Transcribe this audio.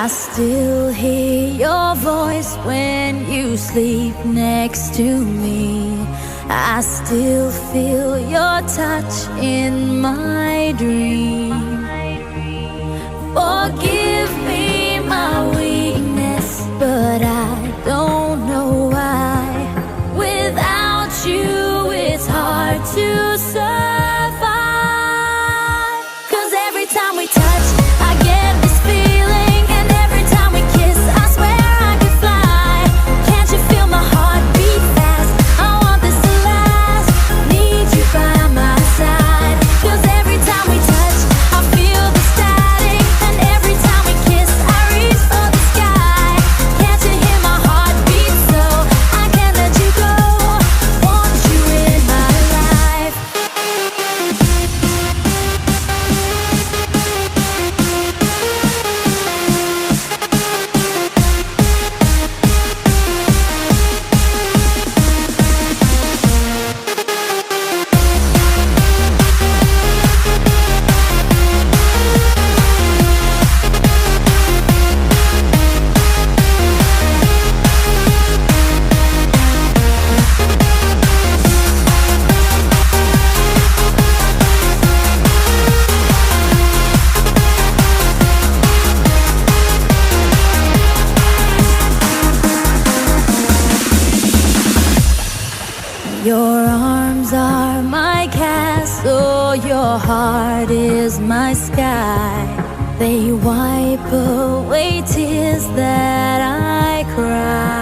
I still hear your voice when you sleep next to me. I still feel your touch in my dream. Forgive me my weakness, but I don't know why. Without you, it's hard to survive. 'Cause every time we touch, I get this feeling, and every time we kiss, I swear I could fly. Can't you feel my heart beat fast? I want this to last. Need you by my side. 'Cause every time we touch, I feel the static, and every time we kiss, I reach for the sky. Can't you hear my heart beat? So I can't let you go. Want you in my life. Your arms are my castle, your heart is my sky. They wipe away tears that I cry.